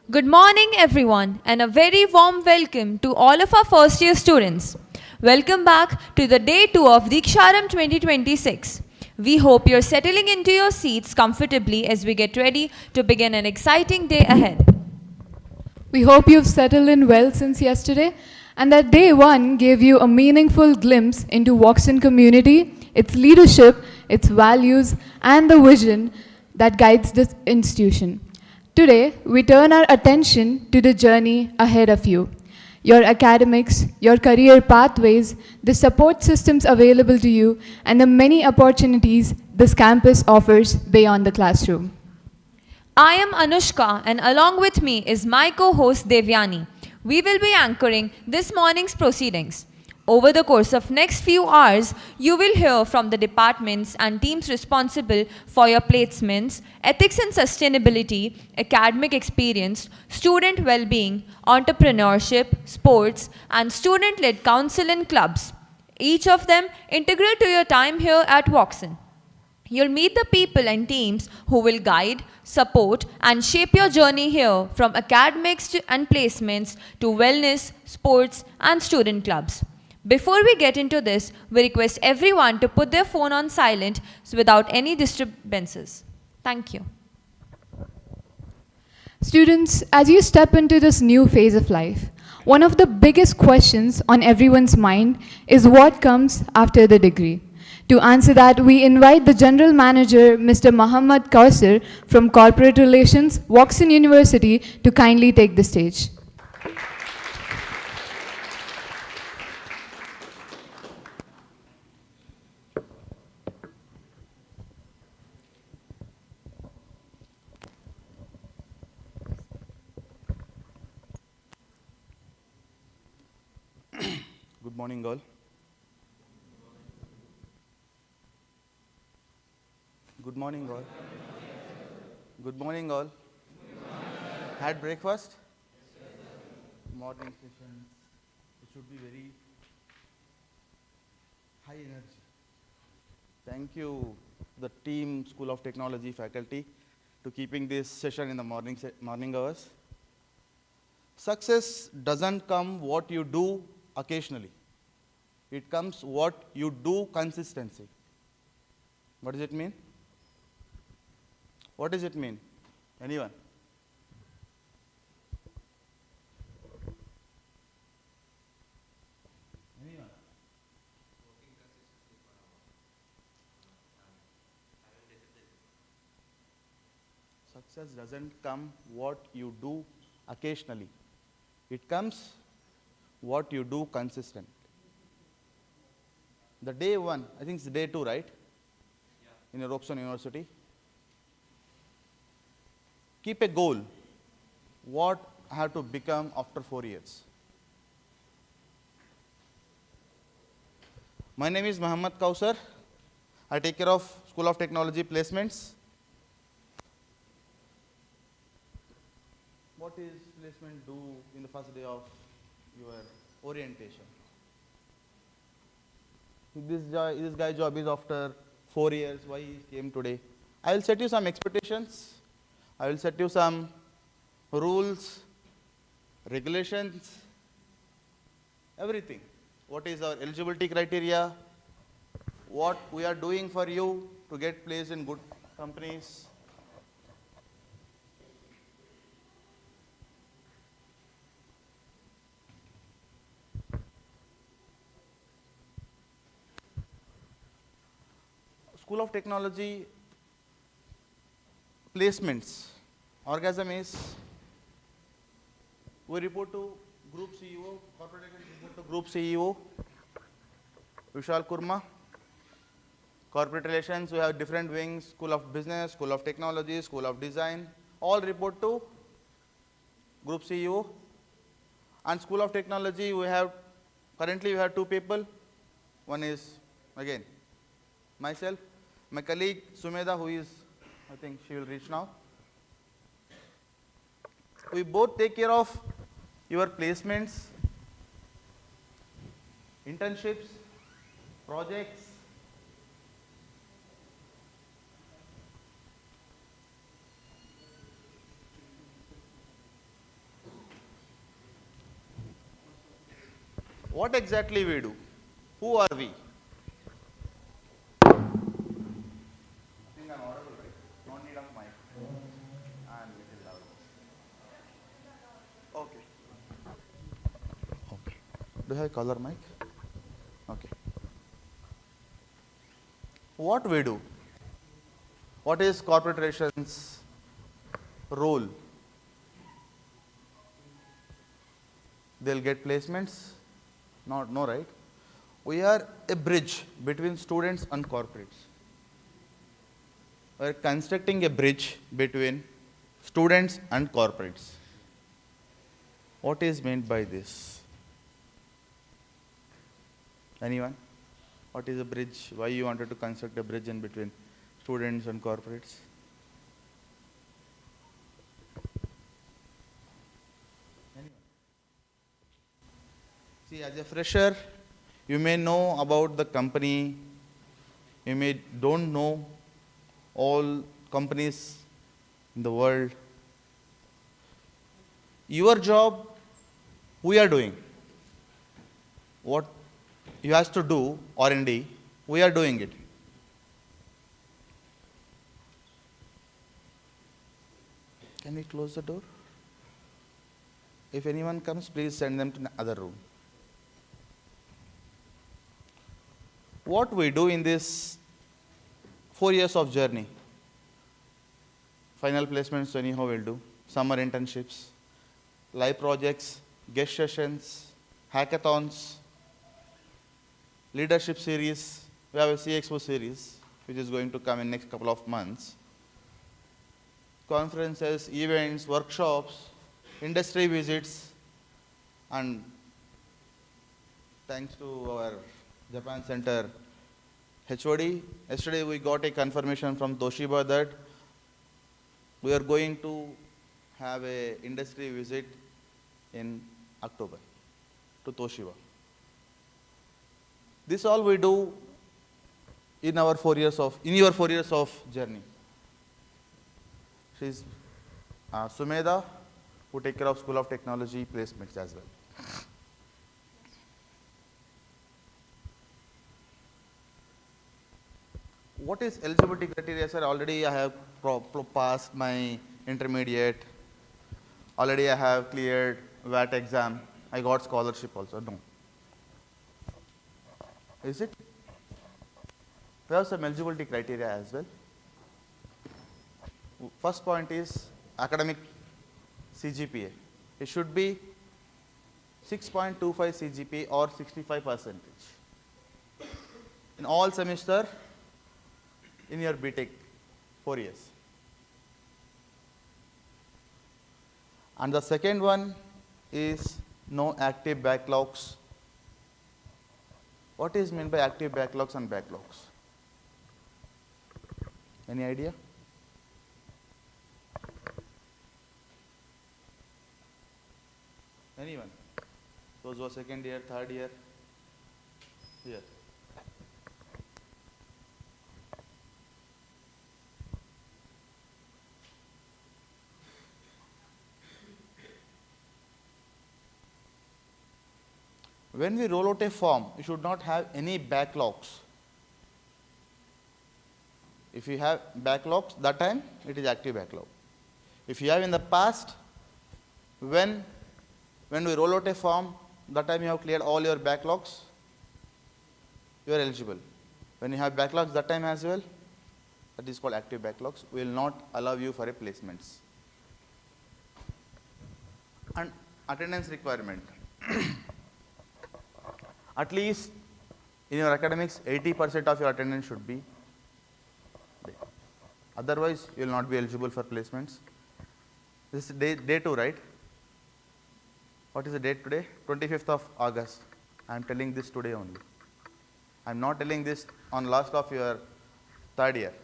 Good morning, everyone, and a very warm welcome to all of our first year students. Welcome back to the day 2 of Deekshaaramb 2026. We hope you're settling into your seats comfortably as we get ready to begin an exciting day ahead. We hope you've settled in well since yesterday and that day 1 gave you a meaningful glimpse into Woxsen community, its leadership, its values, and the vision that guides this institution. Today, we turn our attention to the journey ahead of you. Your academics, your career pathways, the support systems available to you, and the many opportunities this campus offers beyond the classroom. I am Anushka, and along with me is my co host Devyani. We will be anchoring this morning's proceedings. Over the course of next few hours, you will hear from the departments and teams responsible for your placements, ethics and sustainability, academic experience, student well-being, entrepreneurship, sports, and student-led council and clubs. Each of them integral to your time here at Woxsen. You'll meet the people and teams who will guide, support, and shape your journey here from academics and placements to wellness, sports, and student clubs. Before we get into this, we request everyone to put their phone on silent without any disturbances. Thank you. Students, as you step into this new phase of life, one of the biggest questions on everyone's mind is what comes after the degree. To answer that, we invite the General Manager, Mr. Muhammad Kausar from Corporate Relations, Woxsen University, to kindly take the stage. Good morning, all. Good morning, all. Good morning, all. Had breakfast? Morning sessions. It should be very high energy. Thank you, the team, School of Technology faculty, to keeping this session in the morning hours. Success doesn't come what you do occasionally. It comes what you do consistently. What does it mean? What does it mean? Anyone? Anyone? Success doesn't come what you do occasionally. It comes what you do consistent. The day 1, I think it's day 2, right? Yeah. In Woxsen University. Keep a goal. What I have to become after 4 years. My name is Muhammad Kausar. I take care of School of Technology placements. What is placement do in the first day of your orientation? This guy's job is after 4 years. Why he came today? I will set you some expectations. I will set you some rules, regulations, everything. What is our eligibility criteria? What we are doing for you to get placed in good companies. School of Technology placements. Orgasm is we report to Group CEO, Corporate report to Group CEO, Vishal Kurma. Corporate Relations, we have different wings, School of Business, School of Technology, School of Design, all report to Group CEO. And School of Technology, currently we have 2 people. One is, again, myself, my colleague Sumeda, who is, I think she will reach now. We both take care of your placements, internships, projects, What exactly we do? Who are we? I think I'm audible, right? No need of mic. And little loud. Okay. Okay. Do you have a color mic? Okay. What we do? What is corporate relations role? They'll get placements? Not, no, right? We are a bridge between students and corporates. We are constructing a bridge between students and corporates. What is meant by this? Anyone? What is a bridge? Why you wanted to construct a bridge in between students and corporates? Anyone? See, as a fresher, you may know about the company, you may don't know all companies in the world. Your job, we are doing. What you have to do, R&D, we are doing it. Can we close the door? If anyone comes, please send them to the other room. What we do in this 4 years of journey? Final placements anyhow we'll do, summer internships, live projects, guest sessions, hackathons, leadership series. We have a CXO series which is going to come in next couple of months. Conferences, events, workshops, industry visits, and thanks to our Japan Center HOD, yesterday we got a confirmation from Toshiba that we are going to have a industry visit in October to Toshiba. This all we do in our 4 years of, in your 4 years of journey. She is Sumedha, who take care of School of Technology placements as well. What is eligibility criteria, sir? Already I have passed my intermediate. Already I have cleared VAT exam. I got scholarship also. No. Is it? We have some eligibility criteria as well. First point is academic CGPA. It should be 6.25 CGPA or 65% in all semester in your B.Tech 4 years. And the second one is no active backlogs. What is meant by active backlogs and backlogs? Any idea? Anyone? Those who are second year, third year? Here. When we roll out a form, you should not have any backlogs. If you have backlogs, that time it is active backlog. If you have in the past, when we roll out a form, that time you have cleared all your backlogs, you are eligible. When you have backlogs that time as well, that is called active backlogs, we will not allow you for a placements. And attendance requirement. At least in your academics, 80% of your attendance should be there. Otherwise, you will not be eligible for placements. This is day 2, right? What is the date today? 25th of August. I am telling this today only. I am not telling this on last of your third year.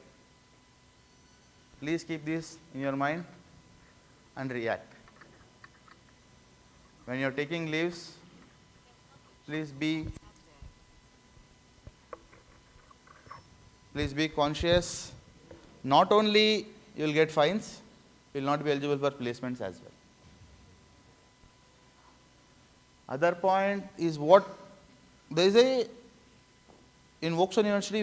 Please keep this in your mind and react. When you are taking leaves, please be conscious. Not only you will get fines, you will not be eligible for placements as well. Other point is what there is a in Woxsen University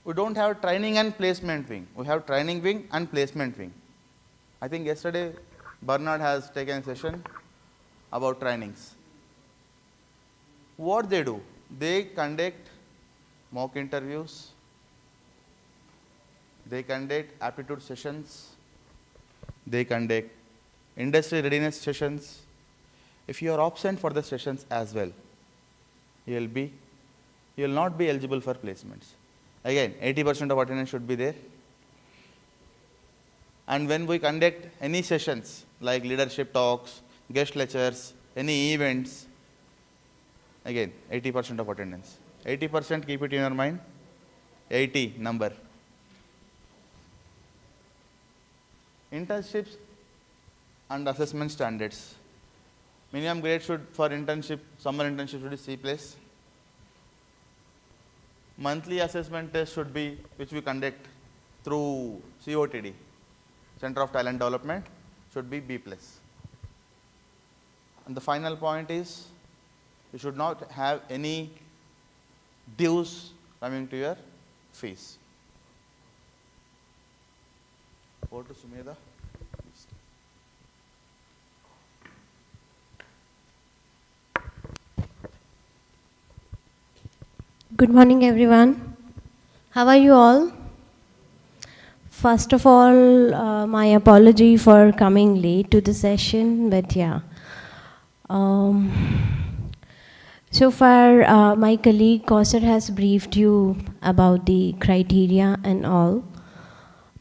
we don't have training and placement wing. We have training wing and placement wing. I think yesterday Bernard has taken a session about trainings. What they do? They conduct mock interviews, they conduct aptitude sessions, they conduct industry readiness sessions. If you are absent for the sessions as well, you will not be eligible for placements. Again, 80% of attendance should be there. And when we conduct any sessions like leadership talks, guest lectures, any events, again 80% of attendance. 80%, keep it in your mind, 80 number. Internships and assessment standards. Minimum grade for internship, summer internship should be C+. Monthly assessment test should be, which we conduct through COTD, Center of Talent Development, should be B+. And the final point is, you should not have any dues coming to your fees. Over to Sumedha. Good morning, everyone. How are you all? First of all, my apology for coming late to the session, but yeah. So far, my colleague Kausar has briefed you about the criteria and all.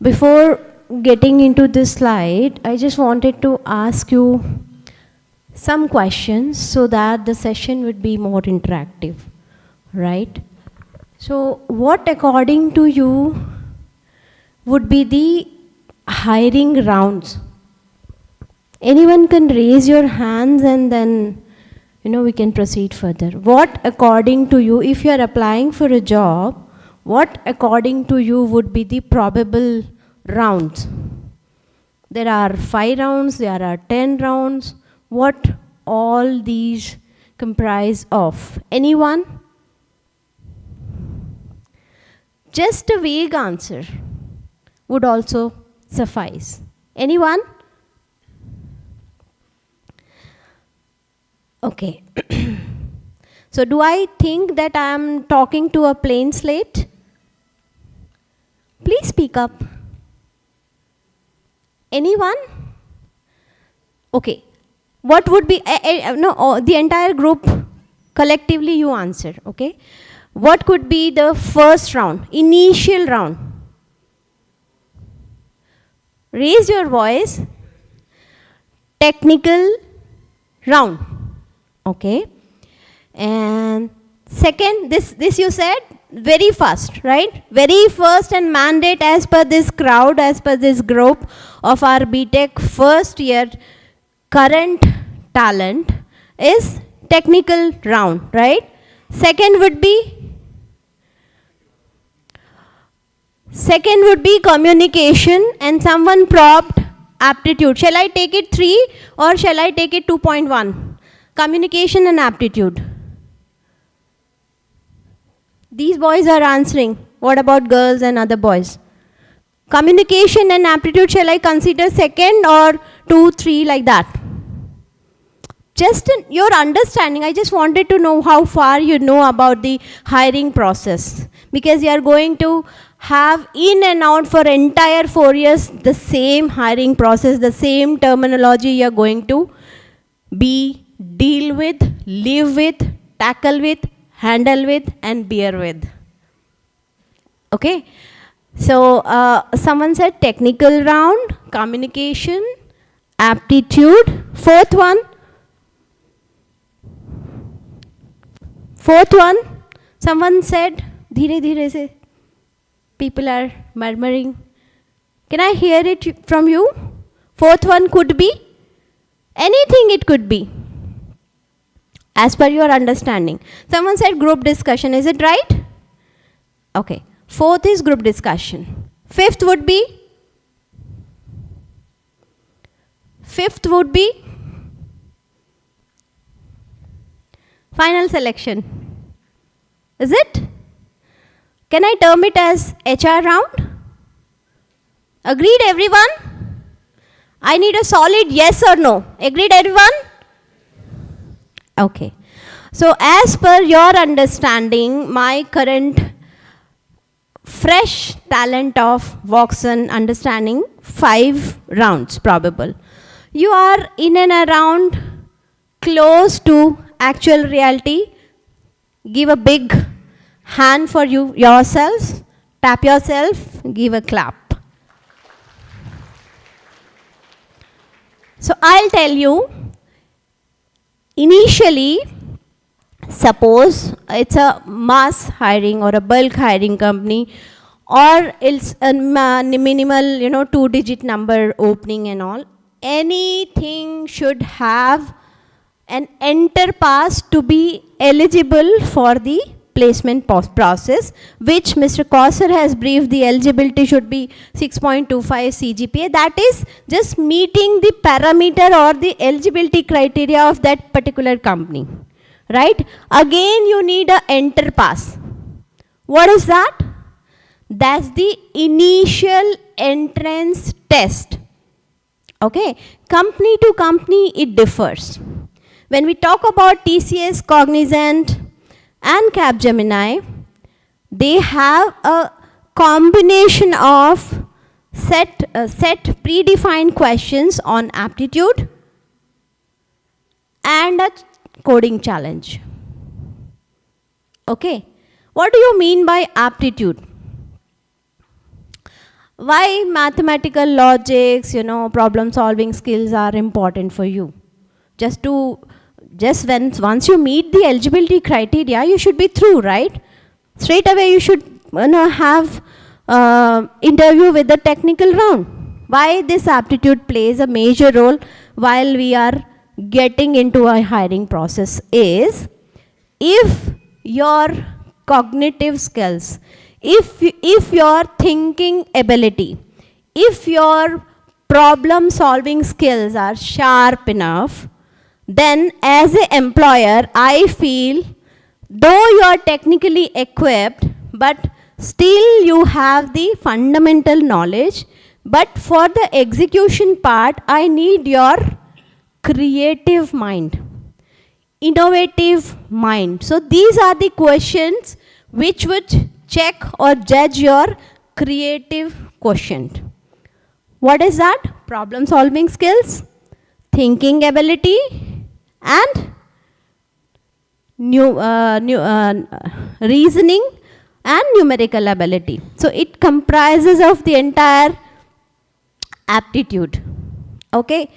Before getting into this slide, I just wanted to ask you some questions so that the session would be more interactive, right? So what, according to you, would be the hiring rounds? Anyone can raise your hands and then, we can proceed further. What, according to you, if you are applying for a job, what, according to you, would be the probable rounds? There are 5 rounds, there are 10 rounds. What all these comprise of? Anyone? Just a vague answer would also suffice. Anyone? Okay. So do I think that I am talking to a plain slate? Please speak up. Anyone? Okay. What would be, the entire group, collectively you answer, okay? What could be the first round, initial round? Raise your voice. Technical round, okay? And second, this you said, very first, right? Very first and mandate as per this crowd, as per this group of our B.Tech first year current talent is technical round, right? Second would be communication, and someone propped aptitude. Shall I take it 3 or shall I take it 2.1? Communication and aptitude. These boys are answering. What about girls and other boys? Communication and aptitude, shall I consider second or 2, 3 like that? Just your understanding, I just wanted to know how far you know about the hiring process, because you are going to have in and out for entire 4 years the same hiring process, the same terminology you are going to deal with, live with, tackle with, handle with, and bear with. Okay? So someone said technical round, communication, aptitude. Fourth one, someone said, dheere dheere se, people are murmuring. Can I hear it from you? Fourth one could be anything, it could be, as per your understanding. Someone said group discussion, is it right? Okay. Fourth is group discussion. Fifth would be Final selection. Is it? Can I term it as HR round? Agreed, everyone? I need a solid yes or no. Agreed, everyone? Okay. So, as per your understanding, my current fresh talent of Woxsen understanding, 5 rounds probable. You are in and around close to actual reality. Give a big hand for you yourselves. Tap yourself. Give a clap. So I'll tell you, initially, suppose it's a mass hiring or a bulk hiring company, or it's a minimal, 2-digit number opening and all. Anything should have an enter pass to be eligible for the placement process, which Mr. Kausar has briefed. The eligibility should be 6.25 CGPA. That is just meeting the parameter or the eligibility criteria of that particular company. Right? Again, you need a enter pass. What is that? That's the initial entrance test. Okay? Company to company, it differs. When we talk about TCS, Cognizant, and Capgemini, they have a combination of set predefined questions on aptitude and a coding challenge. Okay, what do you mean by aptitude? Why mathematical logics, problem solving skills are important for you? Once you meet the eligibility criteria, you should be through, right? Straight away you should have interview with the technical round. Why this aptitude plays a major role while we are getting into a hiring process is, if your cognitive skills, if your thinking ability, if your problem solving skills are sharp enough, then as an employer, I feel, though you are technically equipped, but still you have the fundamental knowledge, but for the execution part, I need your creative mind, innovative mind. So these are the questions which would check or judge your creative quotient. What is that? Problem solving skills, thinking ability, and reasoning and numerical ability. So it comprises of the entire aptitude. Okay.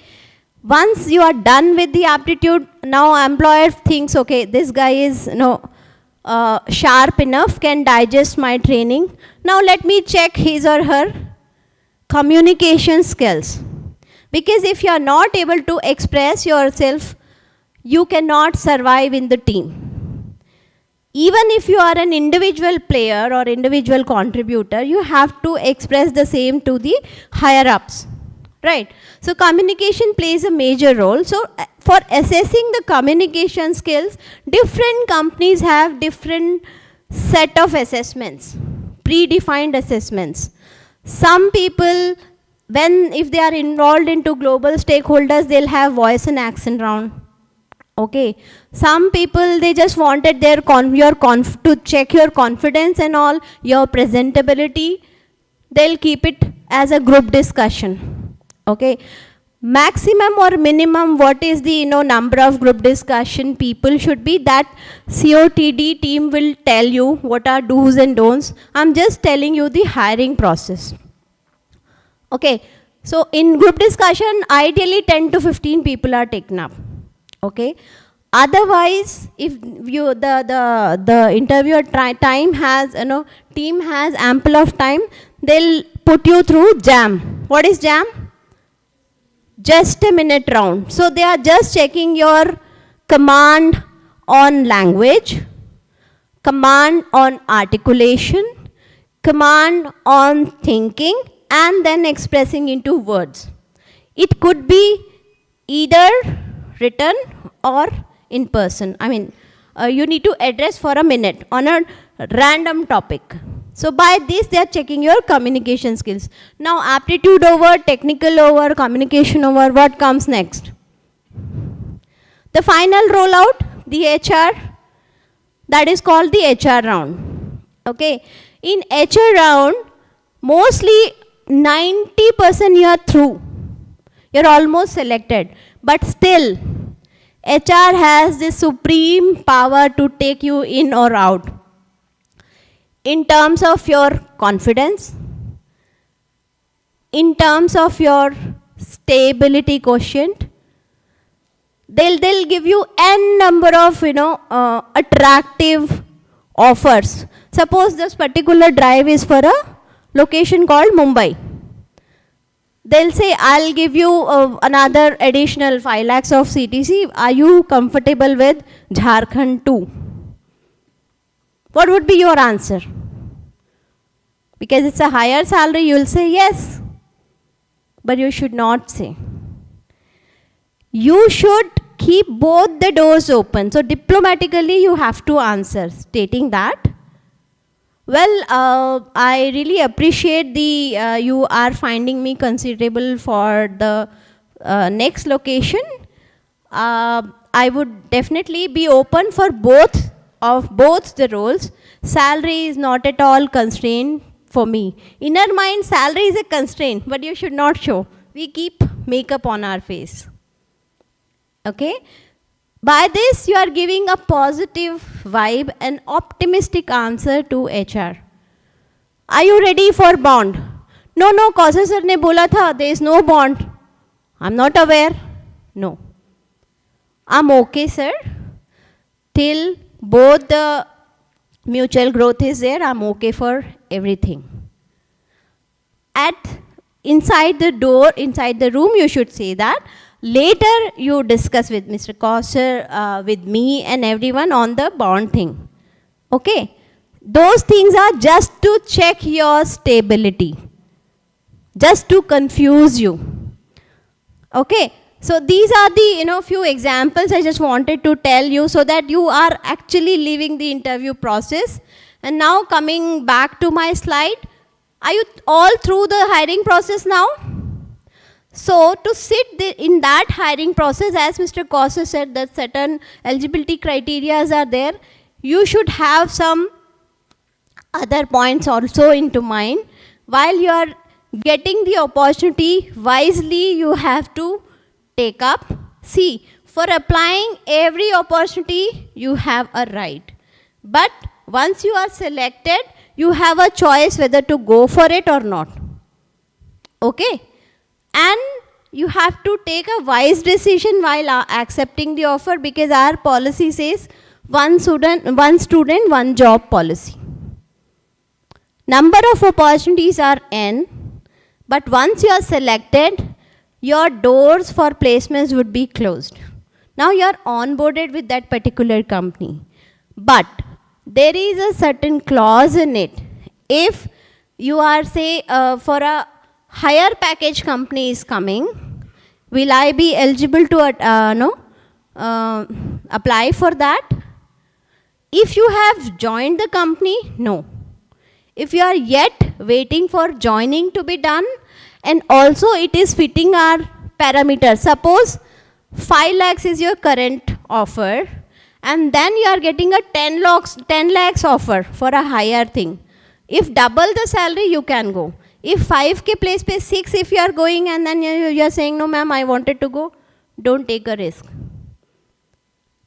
Once you are done with the aptitude, now employer thinks, okay, this guy is sharp enough, can digest my training. Now let me check his or her communication skills. Because if you are not able to express yourself, you cannot survive in the team. Even if you are an individual player or individual contributor, you have to express the same to the higher ups, right? So communication plays a major role. So for assessing the communication skills, different companies have different set of assessments, predefined assessments. Some people, if they are involved into global stakeholders, they'll have voice and accent round. Okay, some people, they just wanted to check your confidence and all, your presentability. They'll keep it as a group discussion. Okay, maximum or minimum, what is the number of group discussion people should be, that COTD team will tell you what are do's and don'ts. I'm just telling you the hiring process. Okay, so in group discussion, ideally 10 to 15 people are taken up. Okay. Otherwise, if you the interviewer time has team has ample of time, they'll put you through jam. What is jam? Just a minute round. So they are just checking your command on language, command on articulation, command on thinking, and then expressing into words. It could be either written or in person. I mean, you need to address for a minute on a random topic. So by this they are checking your communication skills. Now aptitude over, technical over, communication over, what comes next? The final rollout, the HR, that is called the HR round. Okay, in HR round, mostly 90% you are through. You're almost selected, but still HR has the supreme power to take you in or out. In terms of your confidence, in terms of your stability quotient, they'll give you n number of attractive offers. Suppose this particular drive is for a location called Mumbai. They'll say, I'll give you another additional 5 lakhs of CTC. Are you comfortable with Jharkhand too? What would be your answer? Because it's a higher salary, you will say yes. But you should not say. You should keep both the doors open. So diplomatically you have to answer, stating that, well, I really appreciate the you are finding me considerable for the next location. I would definitely be open for both the roles. Salary is not at all constraint for me. Inner mind, salary is a constraint, but you should not show. We keep makeup on our face. Okay? By this, you are giving a positive vibe and optimistic answer to HR. Are you ready for bond? No, Kausa sir ne bola tha, there is no bond. I'm not aware. No. I'm okay, sir. Till both the mutual growth is there, I'm okay for everything. Inside the door, inside the room, you should say that. Later, you discuss with Mr. Kauser, with me and everyone on the bond thing. Okay? Those things are just to check your stability. Just to confuse you. Okay? So these are the few examples I just wanted to tell you so that you are actually living the interview process. And now coming back to my slide, are you all through the hiring process now? So to sit in that hiring process, as Mr. Kauser said, that certain eligibility criteria are there, you should have some other points also into mind. While you are getting the opportunity, wisely you have to take up. See, for applying every opportunity, you have a right. But once you are selected, you have a choice whether to go for it or not. Okay? And you have to take a wise decision while accepting the offer, because our policy says one student, one job policy. Number of opportunities are N, but once you are selected, your doors for placements would be closed. Now you are onboarded with that particular company. But there is a certain clause in it. If you are, say, for a higher package company is coming, will I be eligible to apply for that? If you have joined the company, no. If you are yet waiting for joining to be done, and also it is fitting our parameters. Suppose 5 lakhs is your current offer, and then you are getting a 10 lakhs offer for a higher thing. If double the salary, you can go. If 5K place pay 6, if you are going and then you are saying, no ma'am, I wanted to go, don't take a risk.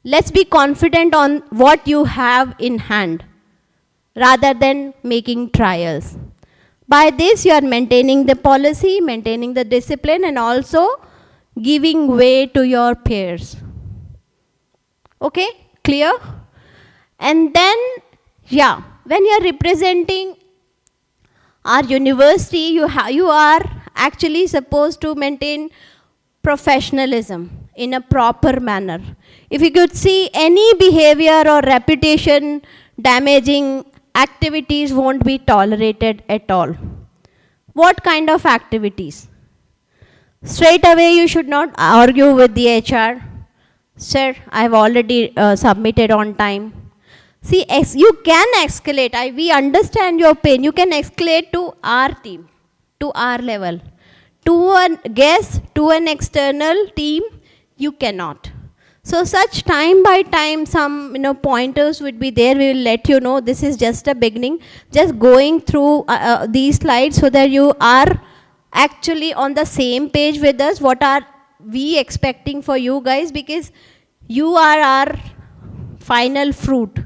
Let's be confident on what you have in hand rather than making trials. By this, you are maintaining the policy, maintaining the discipline, and also giving way to your peers. Okay, clear? And then, yeah, when you are representing our university, you are actually supposed to maintain professionalism in a proper manner. If you could see any behavior or reputation damaging activities won't be tolerated at all. What kind of activities? Straight away, you should not argue with the HR. Sir, I've already submitted on time. See, you can escalate. We understand your pain. You can escalate to our team, to our level. To a guest, to an external team, you cannot. So such time by time, some pointers would be there. We will let you know. This is just a beginning. Just going through these slides so that you are actually on the same page with us. What are we expecting for you guys? Because you are our final fruit.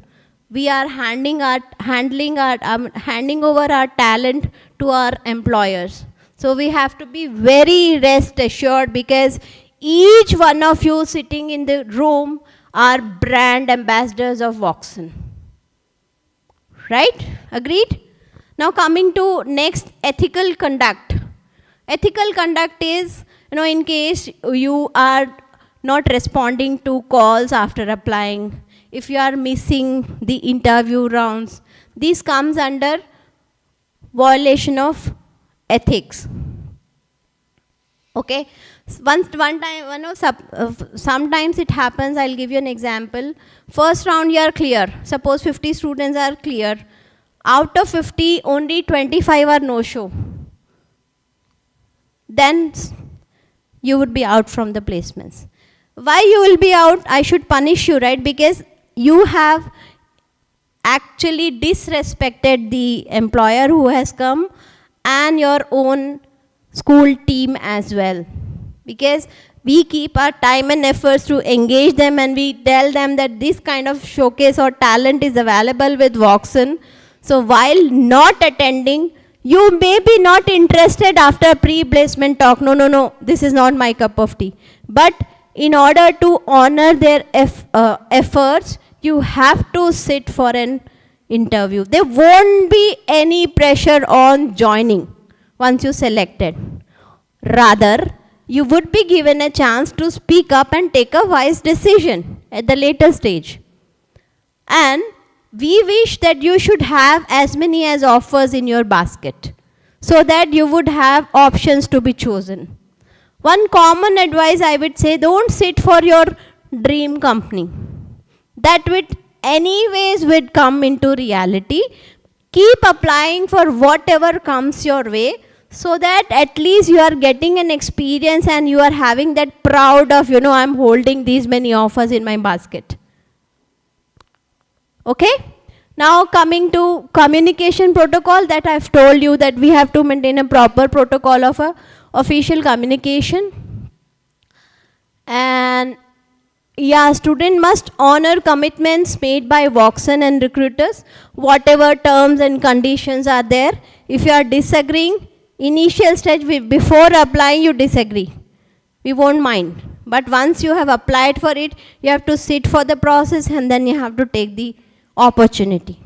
We are handing over our talent to our employers. So we have to be very rest assured, because each one of you sitting in the room are brand ambassadors of Woxsen. Right? Agreed? Now coming to next, ethical conduct. Ethical conduct is, in case you are not responding to calls after applying, if you are missing the interview rounds, this comes under violation of ethics. Okay? Sometimes it happens. I'll give you an example. First round you are clear. Suppose 50 students are clear. Out of 50, only 25 are no-show. Then you would be out from the placements. Why you will be out? I should punish you, right? Because you have actually disrespected the employer who has come and your own school team as well. Because we keep our time and efforts to engage them, and we tell them that this kind of showcase or talent is available with Woxsen. So while not attending, you may be not interested after pre-placement talk. No, this is not my cup of tea. But in order to honor their efforts, you have to sit for an interview. There won't be any pressure on joining once you selected. Rather, you would be given a chance to speak up and take a wise decision at the later stage. And we wish that you should have as many as offers in your basket, so that you would have options to be chosen. One common advice I would say, don't sit for your dream company. That would anyways would come into reality. Keep applying for whatever comes your way, so that at least you are getting an experience and you are having that proud of, I'm holding these many offers in my basket. Okay? Now coming to communication protocol, that I've told you that we have to maintain a proper protocol of official communication. And yeah, student must honor commitments made by Woxsen and recruiters, whatever terms and conditions are there. If you are disagreeing, initial stage, before applying you disagree, we won't mind. But once you have applied for it, you have to sit for the process, and then you have to take the opportunity.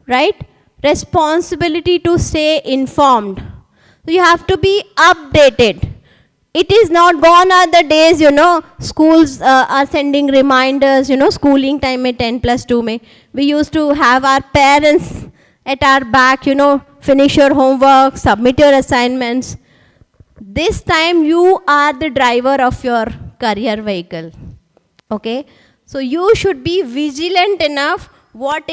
Right? Responsibility to stay informed. So you have to be updated. It is not gone are the days, schools are sending reminders, schooling time mein 10+2 mein. We used to have our parents at our back, finish your homework, submit your assignments. This time you are the driver of your career vehicle. Okay? So you should be vigilant enough. What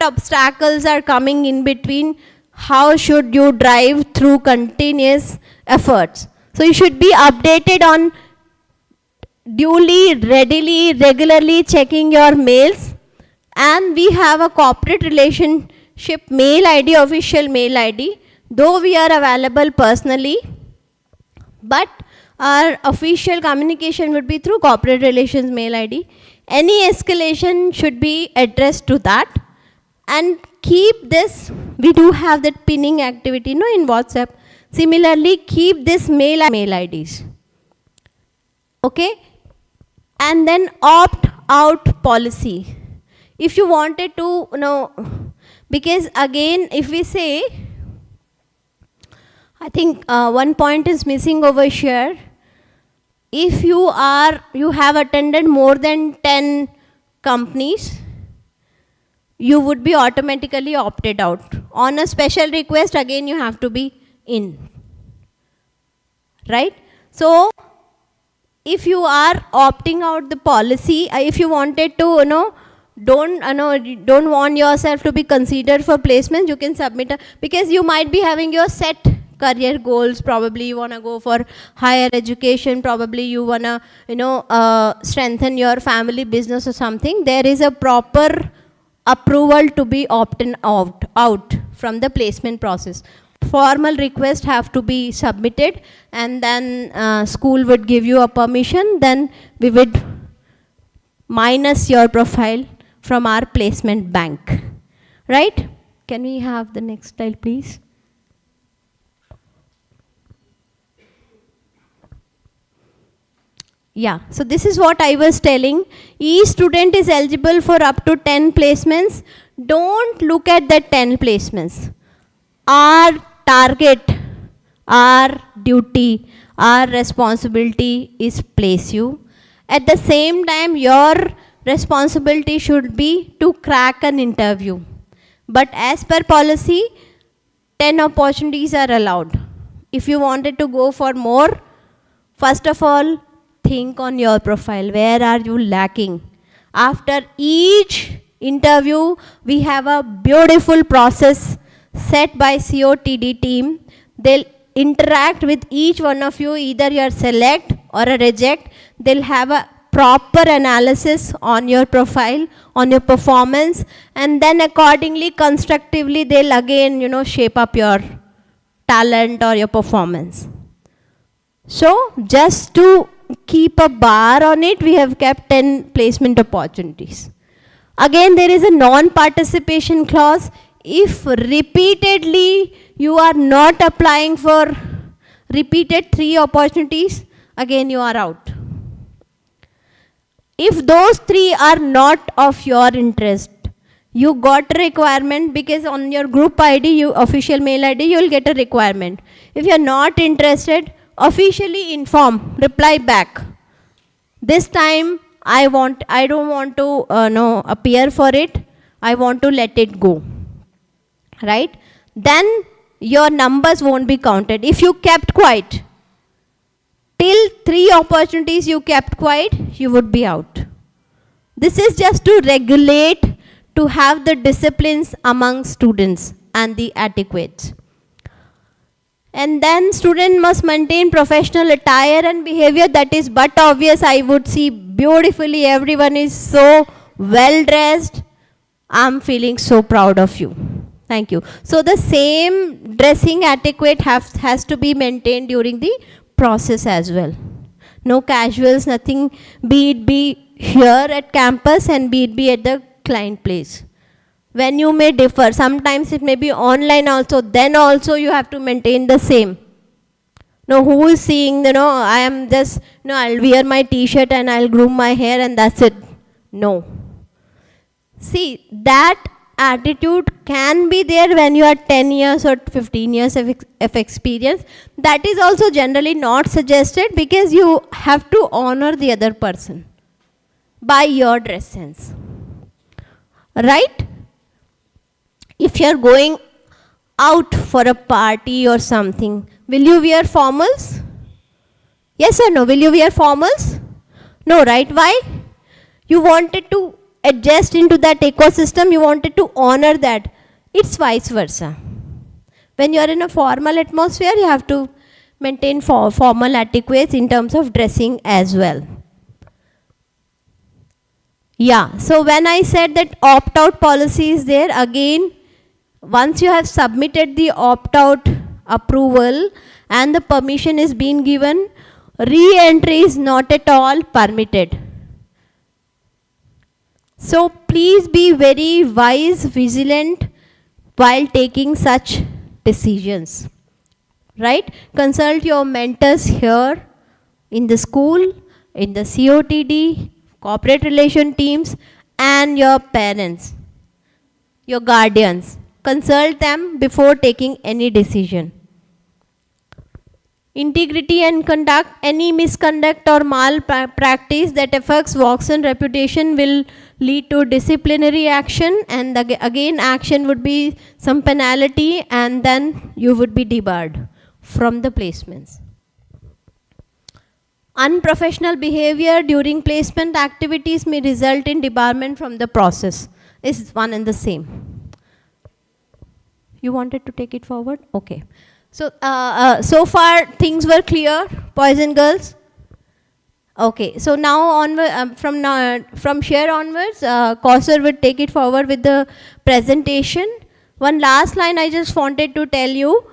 obstacles are coming in between? How should you drive through continuous efforts? So you should be updated on duly, readily, regularly checking your mails. And we have a corporate relationship mail ID, official mail ID, though we are available personally, but our official communication would be through corporate relations mail ID. Any escalation should be addressed to that. And keep this, we do have that pinning activity in WhatsApp. Similarly, keep this mail IDs. Okay? And then opt-out policy. If you wanted to, because again, if we say, I think one point is missing over here. If you have attended more than 10 companies, you would be automatically opted out. On a special request, again, you have to be in. Right? So, if you are opting out the policy, if you wanted to, don't want yourself to be considered for placement, you can submit because you might be having your set career goals. Probably you want to go for higher education, probably you want to strengthen your family business or something. There is a proper approval to be opted out from the placement process. Formal requests have to be submitted, and then school would give you a permission, then we would minus your profile from our placement bank, right? Can we have the next slide, please? Yeah, so this is what I was telling. Each student is eligible for up to 10 placements. Don't look at the 10 placements. Our target, our duty, our responsibility is place you. At the same time, your responsibility should be to crack an interview. But as per policy, 10 opportunities are allowed. If you wanted to go for more, first of all, think on your profile. Where are you lacking? After each interview, we have a beautiful process set by COTD team. They'll interact with each one of you, either you are select or a reject. They'll have a proper analysis on your profile, on your performance, and then accordingly, constructively, they'll again, shape up your talent or your performance. So, just to keep a bar on it, we have kept 10 placement opportunities. Again, there is a non-participation clause. If repeatedly you are not applying for repeated 3 opportunities, again you are out. If those 3 are not of your interest, you got a requirement, because on your group ID, official mail ID, you will get a requirement. If you are not interested, officially inform, reply back. This time I don't want to appear for it. I want to let it go. Right? Then your numbers won't be counted. If you kept quiet, till 3 opportunities you kept quiet, you would be out. This is just to regulate, to have the disciplines among students and the adequates. And then student must maintain professional attire and behavior. That is but obvious. I would see beautifully, everyone is so well dressed. I'm feeling so proud of you. Thank you. So the same dressing adequate has to be maintained during the process as well. No casuals, nothing, be it be here at campus and be it be at the client place. When you may differ, sometimes it may be online also, then also you have to maintain the same. Now who is seeing, I am just, I'll wear my t-shirt and I'll groom my hair and that's it. No. See, that attitude can be there when you are 10 years or 15 years of experience. That is also generally not suggested, because you have to honor the other person by your dress sense. Right? If you are going out for a party or something, will you wear formals? Yes or no? Will you wear formals? No, right? Why? You wanted to adjust into that ecosystem, you wanted to honor that. It's vice versa. When you are in a formal atmosphere, you have to maintain formal etiquettes in terms of dressing as well. Yeah, so when I said that opt-out policy is there, again, once you have submitted the opt-out approval and the permission is being given, re-entry is not at all permitted. So please be very wise, vigilant while taking such decisions. Right? Consult your mentors here in the school, in the COTD, corporate relation teams, and your parents, your guardians. Consult them before taking any decision. Integrity and conduct. Any misconduct or malpractice that affects Woxsen reputation will lead to disciplinary action, and again action would be some penalty, and then you would be debarred from the placements. Unprofessional behavior during placement activities may result in debarment from the process. Is one and the same. You wanted to take it forward? Okay. So, so far things were clear, boys and girls? Okay, so now from here onwards, Kausar will take it forward with the presentation. One last line I just wanted to tell you.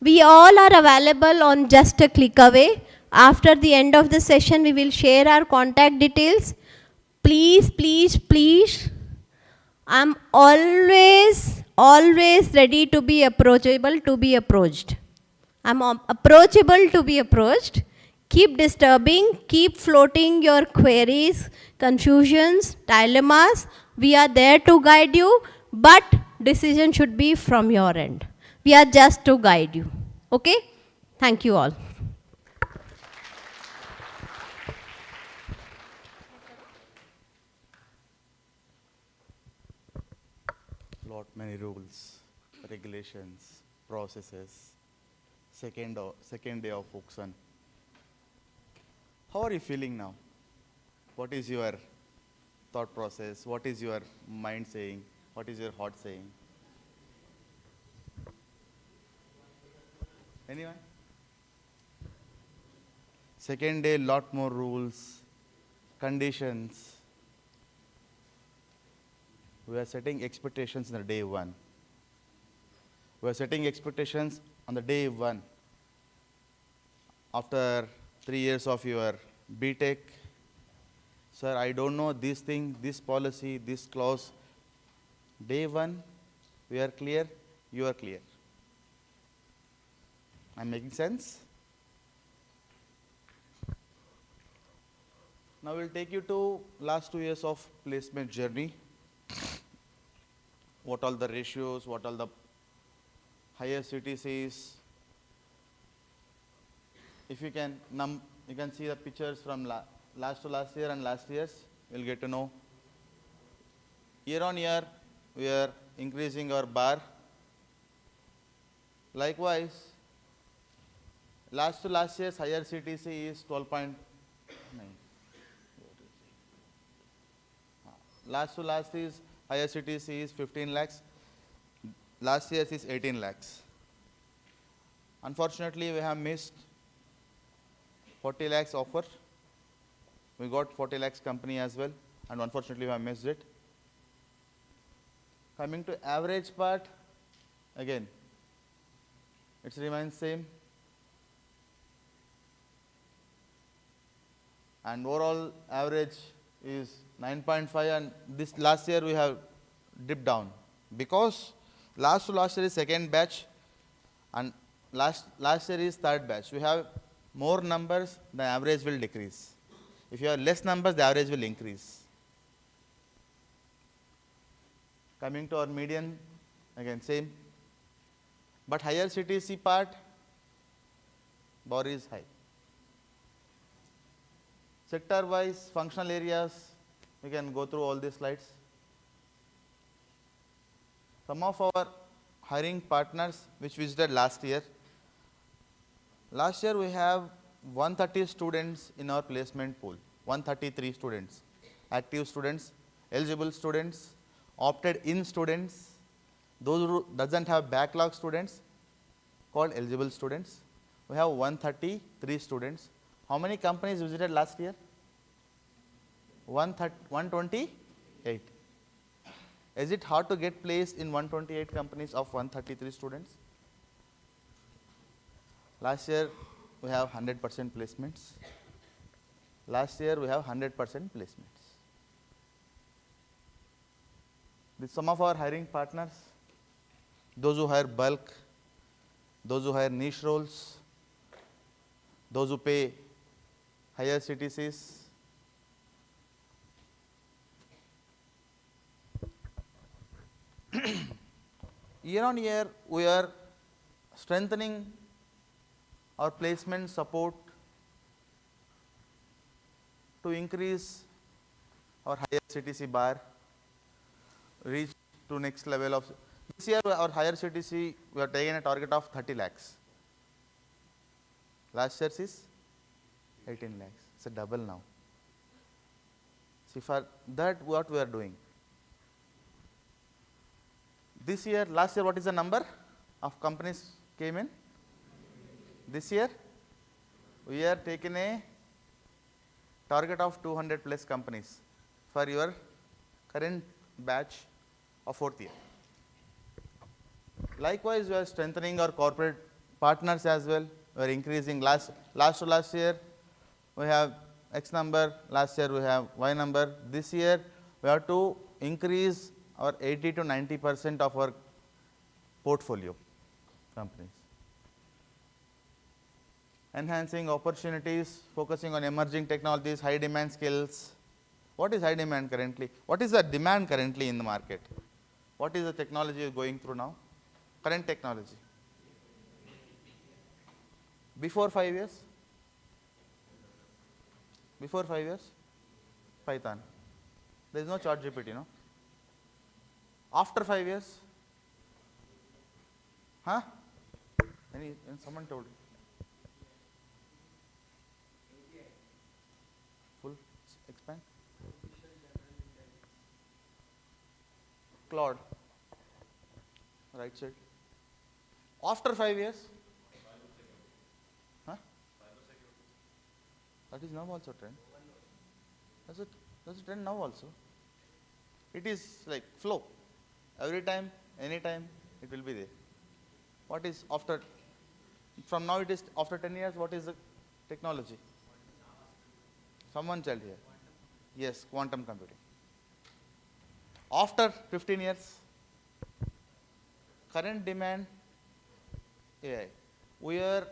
We all are available on just a click away. After the end of the session, we will share our contact details. Please, please, please, I'm always ready to be approachable, to be approached. I'm approachable to be approached. Keep disturbing, keep floating your queries, confusions, dilemmas. We are there to guide you, but decision should be from your end. We are just to guide you. Okay? Thank you all. Lot many rules, regulations, processes. Second day of Woxsen. How are you feeling now? What is your thought process? What is your mind saying? What is your heart saying? Anyone? Second day, lot more rules, conditions. We are setting expectations on the day one. We are setting expectations on the day one. After 3 years of your B.Tech, sir, I don't know this thing, this policy, this clause. Day one, we are clear, you are clear. I'm making sense? Now we'll take you to last 2 years of placement journey. What all the ratios, what all the higher CTCs. If you can see the pictures from last to last year and last year's, you'll get to know. Year on year, we are increasing our bar. Likewise, last to last year's higher CTC is 12.9. Last to last is higher CTC is 15 lakhs. Last year's is 18 lakhs. Unfortunately, we have missed 40 lakhs offer. We got 40 lakhs company as well, and unfortunately we have missed it. Coming to average part, again, it remains same. And overall average is 9.5, and this last year we have dipped down because last to last year is second batch and last year is third batch. We have more numbers, the average will decrease. If you have less numbers, the average will increase. Coming to our median, again same. But higher CTC part, bar is high. Sector wise, functional areas, we can go through all these slides. Some of our hiring partners which visited last year. Last year we have 130 students in our placement pool, 133 students, active students, eligible students, opted in students, those who doesn't have backlog students called eligible students. We have 133 students. How many companies visited last year? 128. Is it hard to get placed in 128 companies of 133 students? Last year we have 100% placements. Last year we have 100% placements. With some of our hiring partners, those who hire bulk, those who hire niche roles, those who pay higher CTCs. Year on year, we are strengthening our placement support to increase our higher CTC bar, reach to next level of. This year, our higher CTC, we are taking a target of 30 lakhs. Last year is 18 lakhs. It's a double now. See, for that, what we are doing? This year, last year, what is the number of companies came in? This year, we are taking a target of 200 plus companies for your current batch of 4th year. Likewise, we are strengthening our corporate partners as well. We are increasing last to last year, we have X number, last year we have Y number. This year, we have to increase our 80 to 90% of our portfolio companies. Enhancing opportunities, focusing on emerging technologies, high demand skills. What is high demand currently? What is the demand currently in the market? What is the technology you're going through now? Current technology. Before 5 years? Before 5 years? Python. There is no ChatGPT, no? After 5 years? Huh? Someone told you. Full expand. Claude. Right side. After 5 years? Huh? That is now also trend. That's a trend now also. It is like flow. Every time, anytime, it will be there. What is after, from now it is after 10 years, what is the technology? Someone tell here. Yes, quantum computing. After 15 years, current demand, AI. We are,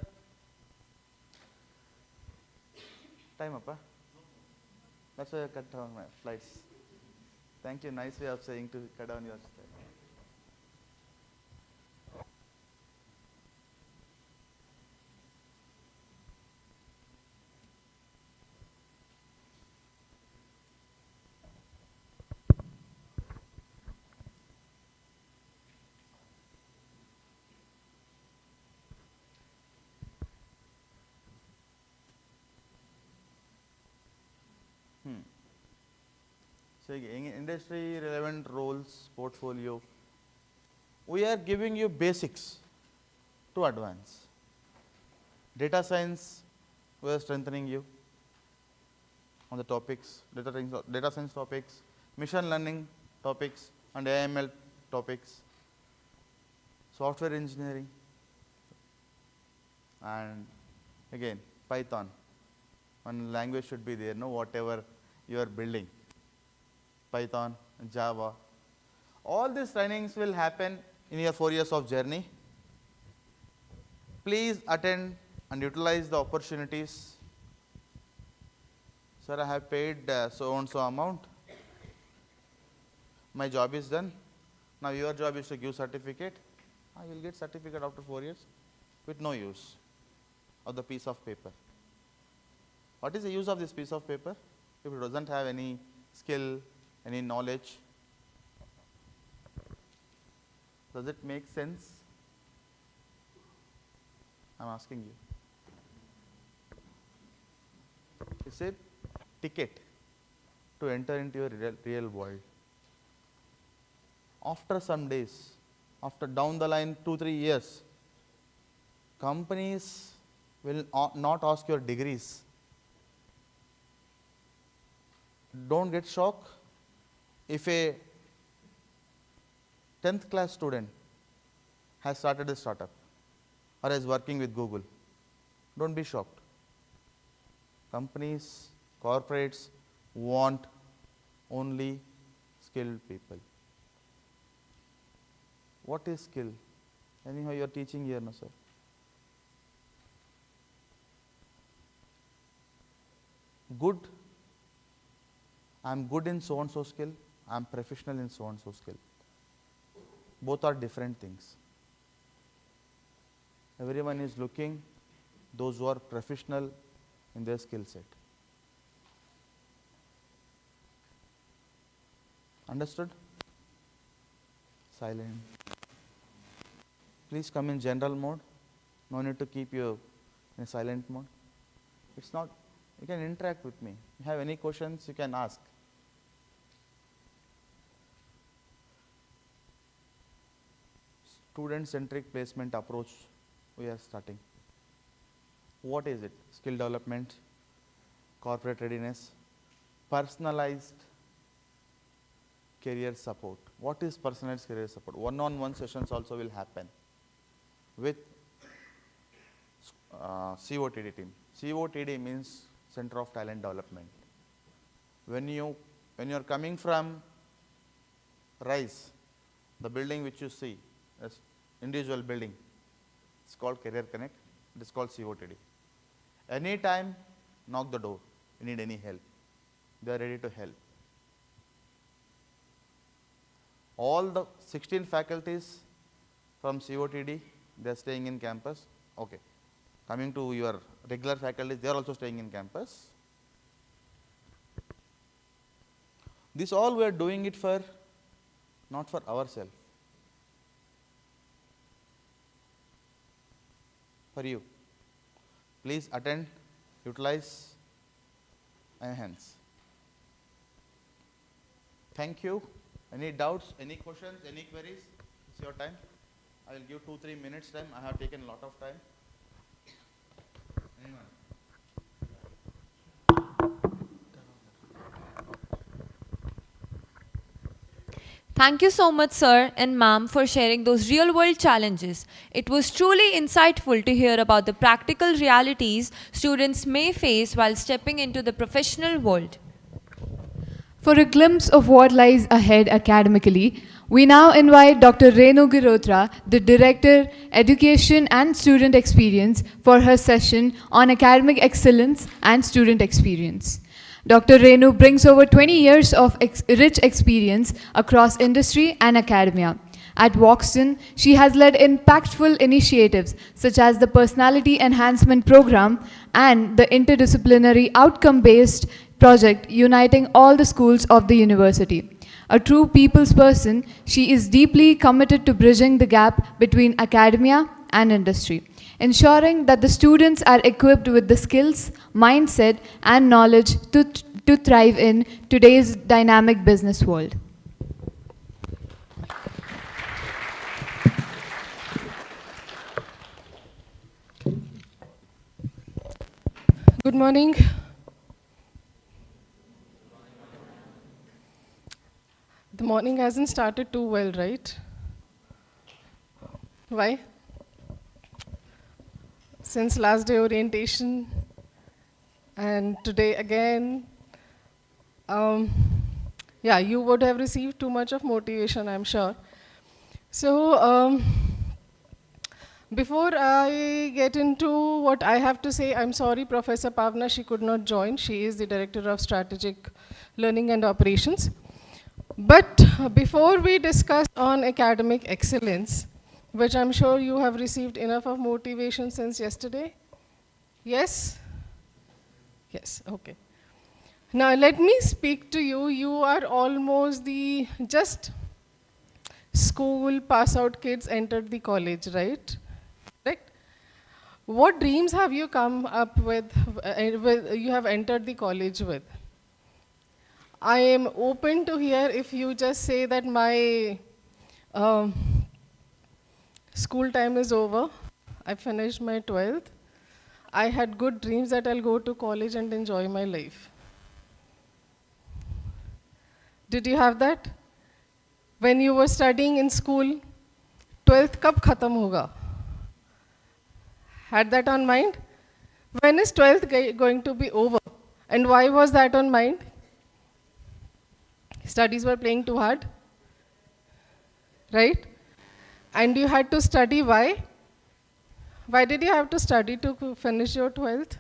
time up, huh? That's why I cut down my flights. Thank you, nice way of saying to cut down your flight. So industry relevant roles, portfolio. We are giving you basics to advance. Data science, we are strengthening you on the topics, data science topics, machine learning topics, and AML topics, software engineering, and again Python. One language should be there, no, whatever you are building. Python, Java. All these trainings will happen in your 4 years of journey. Please attend and utilize the opportunities. Sir, I have paid so and so amount. My job is done. Now your job is to give certificate. You will get certificate after 4 years with no use of the piece of paper. What is the use of this piece of paper if it doesn't have any skill, any knowledge? Does it make sense? I am asking you. It's a ticket to enter into your real world. After some days, after down the line 2-3 years, companies will not ask your degrees. Don't get shocked if a 10th class student has started a startup or is working with Google. Don't be shocked. Companies, corporates want only skilled people. What is skill? Anyhow, you are teaching here, no, sir. Good. I am good in so and so skill. I am professional in so and so skill. Both are different things. Everyone is looking those who are professional in their skill set. Understood? Silent. Please come in general mode. No need to keep you in silent mode. It's not You can interact with me. If you have any questions, you can ask. Student-centric placement approach we are starting. What is it? Skill development, corporate readiness, personalized career support. What is personalized career support? One-on-one sessions also will happen with COTD team. COTD means Center of Talent Development. When you are coming from RISE, the building which you see as individual building, it's called Career Connect. It is called COTD. Anytime, knock the door. You need any help, they are ready to help. All the 16 faculties from COTD, they are staying in campus. Okay. Coming to your regular faculties, they are also staying in campus. This all we are doing it for, not for ourselves, for you. Please attend, utilize, enhance. Thank you. Any doubts, any questions, any queries? It's your time. I will give 2-3 minutes time. I have taken a lot of time. Anyone? Thank you so much, sir and ma'am, for sharing those real-world challenges. It was truly insightful to hear about the practical realities students may face while stepping into the professional world. For a glimpse of what lies ahead academically, we now invite Dr. Renu Girotra, the Director, Education and Student Experience, for her session on academic excellence and student experience. Dr. Renu brings over 20 years of rich experience across industry and academia. At Woxsen, she has led impactful initiatives such as the Personality Enhancement Program and the interdisciplinary outcome-based project uniting all the schools of the university. A true people's person, she is deeply committed to bridging the gap between academia and industry, ensuring that the students are equipped with the skills, mindset, and knowledge to thrive in today's dynamic business world. Good morning. The morning hasn't started too well, right? Why? Since last day orientation and today again, yeah, you would have received too much of motivation, I'm sure. So, before I get into what I have to say, I'm sorry, Professor Pavna, she could not join. She is the Director of Strategic Learning and Operations. But before we discuss on academic excellence, which I'm sure you have received enough of motivation since yesterday. Yes? Yes, okay. Now let me speak to you. You are almost the just school pass out kids entered the college, right? Correct? What dreams have you come up with, you have entered the college with? I am open to hear if you just say that my school time is over, I finished my 12th, I had good dreams that I'll go to college and enjoy my life. Did you have that? When you were studying in school, 12th kab khatam hoga? Had that on mind? When is 12th going to be over? And why was that on mind? Studies were playing too hard, right? And you had to study, why? Why did you have to study to finish your 12th?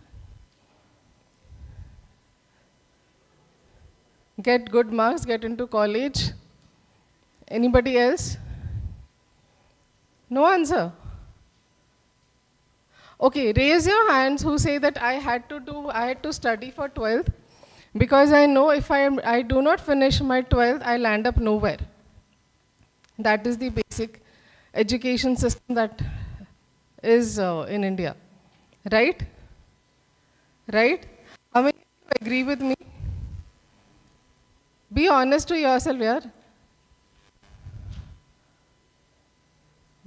Get good marks, get into college. Anybody else? No answer. Okay, raise your hands who say that I had to study for 12th. Because I know if I do not finish my 12th, I'll end up nowhere. That is the basic education system that is in India. Right? Right? How many agree with me? Be honest to yourself, yeah.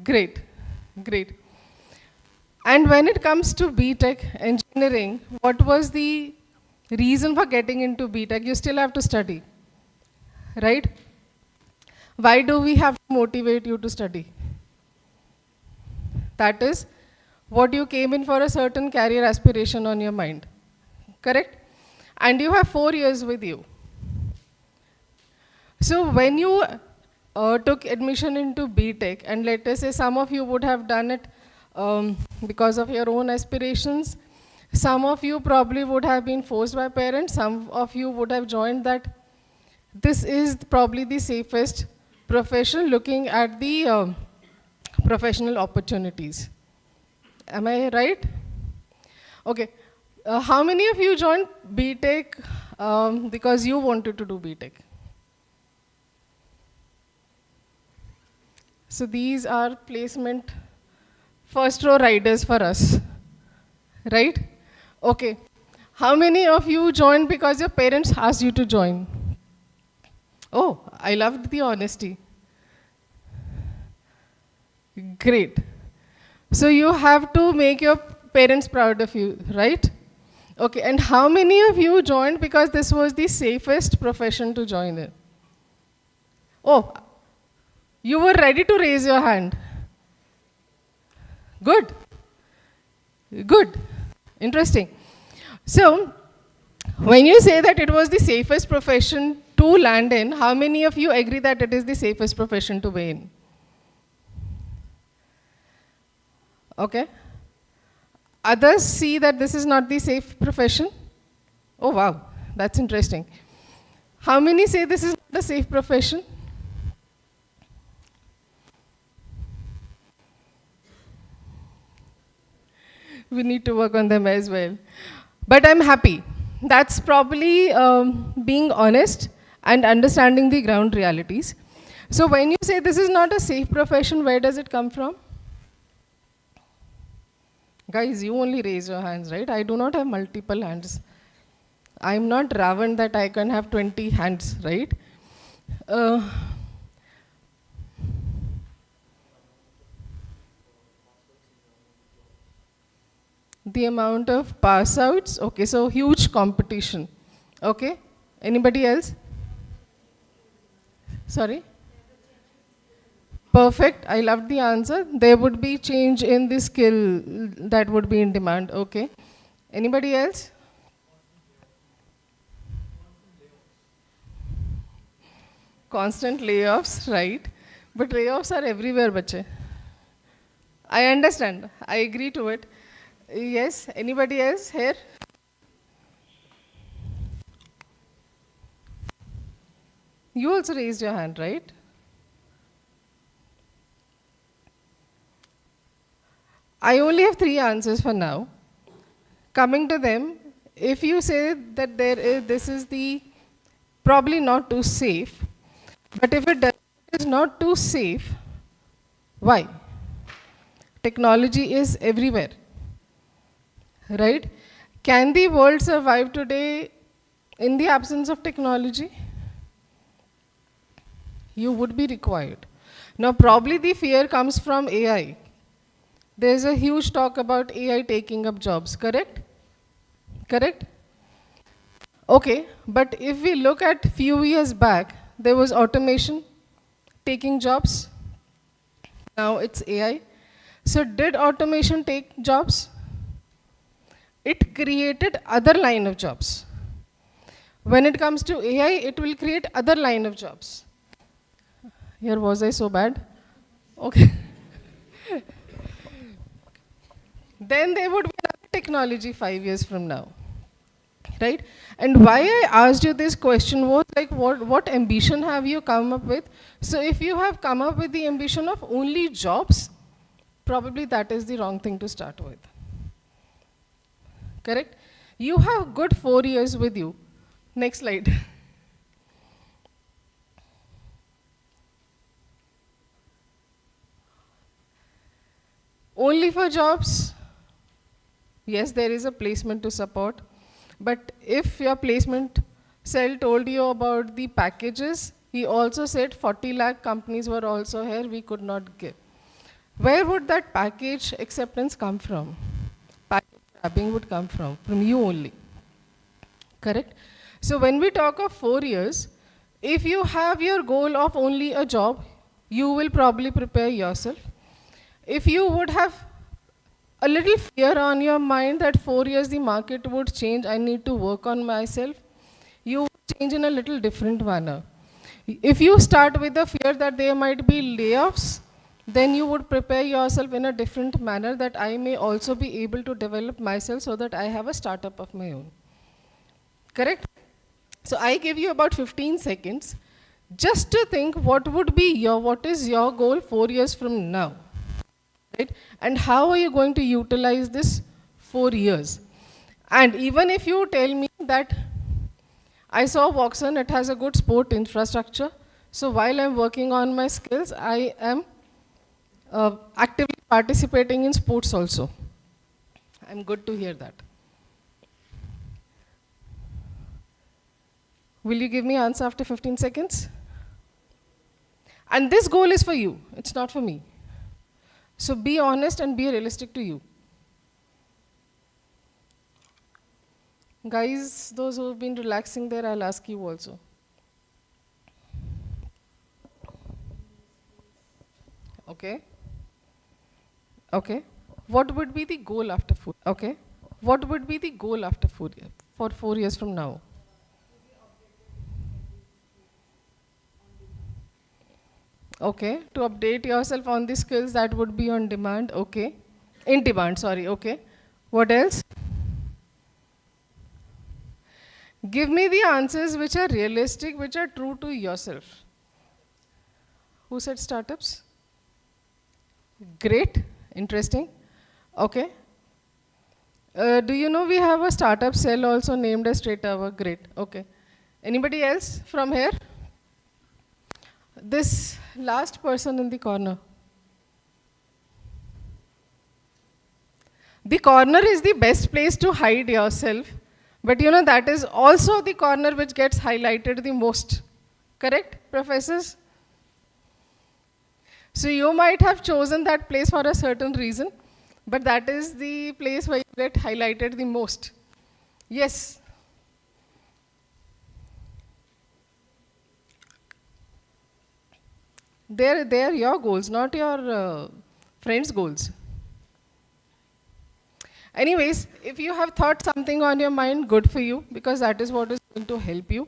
Great, great. And when it comes to B.Tech engineering, what was the reason for getting into B.Tech? You still have to study, right? Why do we have to motivate you to study? That is what you came in for, a certain career aspiration on your mind, correct? And you have 4 years with you. So when you took admission into B.Tech, and let us say some of you would have done it because of your own aspirations, some of you probably would have been forced by parents, some of you would have joined that this is probably the safest profession looking at the professional opportunities. Am I right? Okay. How many of you joined B.Tech because you wanted to do B.Tech? So these are placement first row riders for us, right? Okay. How many of you joined because your parents asked you to join? Oh, I loved the honesty. Great. So you have to make your parents proud of you, right? Okay, and how many of you joined because this was the safest profession to join in? Oh, you were ready to raise your hand. Good. Good. Interesting. So, when you say that it was the safest profession to land in, how many of you agree that it is the safest profession to be in? Okay. Others see that this is not the safe profession? Oh wow, that's interesting. How many say this is not a safe profession? We need to work on them as well. But I'm happy. That's probably being honest and understanding the ground realities. So when you say this is not a safe profession, where does it come from? Guys, you only raise your hands, right? I do not have multiple hands. I'm not Ravan that I can have 20 hands, right? The amount of pass outs, okay, so huge competition. Okay, anybody else? Sorry? Perfect, I loved the answer. There would be change in the skill that would be in demand, okay. Anybody else? Constant layoffs, right? But layoffs are everywhere, bache. I understand, I agree to it. Yes, anybody else here? You also raised your hand, right? I only have 3 answers for now. Coming to them, if you say that this is the probably not too safe, but if it is not too safe, why? Technology is everywhere, right? Can the world survive today in the absence of technology? You would be required. Now, probably the fear comes from AI. There's a huge talk about AI taking up jobs, correct? Correct? Okay, but if we look at few years back, there was automation taking jobs. Now it's AI. So did automation take jobs? It created other line of jobs. When it comes to AI, it will create other line of jobs. Here, was I so bad? Okay. Then there would be another technology 5 years from now, right? And why I asked you this question was like, what ambition have you come up with? So if you have come up with the ambition of only jobs, probably that is the wrong thing to start with. Correct? You have good 4 years with you. Next slide. Only for jobs? Yes, there is a placement to support. But if your placement cell told you about the packages, he also said 40 lakh companies were also here, we could not give. Where would that package acceptance come from? Package grabbing would come from you only. Correct? So when we talk of 4 years, if you have your goal of only a job, you will probably prepare yourself. If you would have a little fear on your mind that 4 years the market would change, I need to work on myself, you would change in a little different manner. If you start with the fear that there might be layoffs, then you would prepare yourself in a different manner that I may also be able to develop myself so that I have a startup of my own. Correct? So I give you about 15 seconds just to think what is your goal 4 years from now, right? And how are you going to utilize this 4 years? And even if you tell me that I saw Woxsen, it has a good sport infrastructure, so while I'm working on my skills, I am actively participating in sports also. I'm good to hear that. Will you give me answer after 15 seconds? And this goal is for you, it's not for me. So be honest and be realistic to you. Guys, those who have been relaxing there, I'll ask you also. Okay. Okay. What would be the goal after 4? Okay. What would be the goal after 4 years, for 4 years from now? Okay, to update yourself on the skills that would be on demand, okay. In demand, sorry, okay. What else? Give me the answers which are realistic, which are true to yourself. Who said startups? Great, interesting. Okay. Do you know we have a startup cell also named as Straight Tower? Great, okay. Anybody else from here? This last person in the corner. The corner is the best place to hide yourself, but you know that is also the corner which gets highlighted the most. Correct, professors? So you might have chosen that place for a certain reason, but that is the place where you get highlighted the most. Yes? They are your goals, not your friends' goals. Anyways, if you have thought something on your mind, good for you, because that is what is going to help you.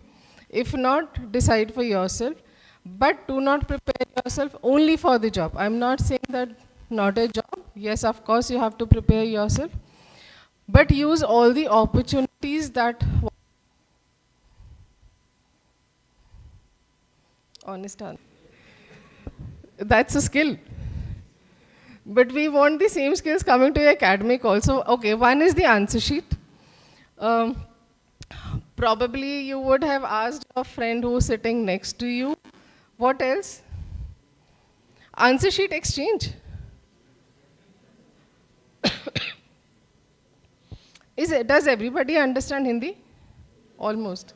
If not, decide for yourself. But do not prepare yourself only for the job. I'm not saying that not a job. Yes, of course, you have to prepare yourself. But use all the opportunities that... Honest answer. That's a skill. But we want the same skills coming to your academic also. Okay, one is the answer sheet. Probably you would have asked a friend who's sitting next to you. What else? Answer sheet exchange. Does everybody understand Hindi? Almost.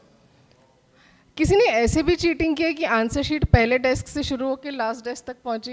किसी ने ऐसे भी cheating किया कि answer sheet पहले desk से शुरू होकर लास्ट डेस्क तक पहुंची?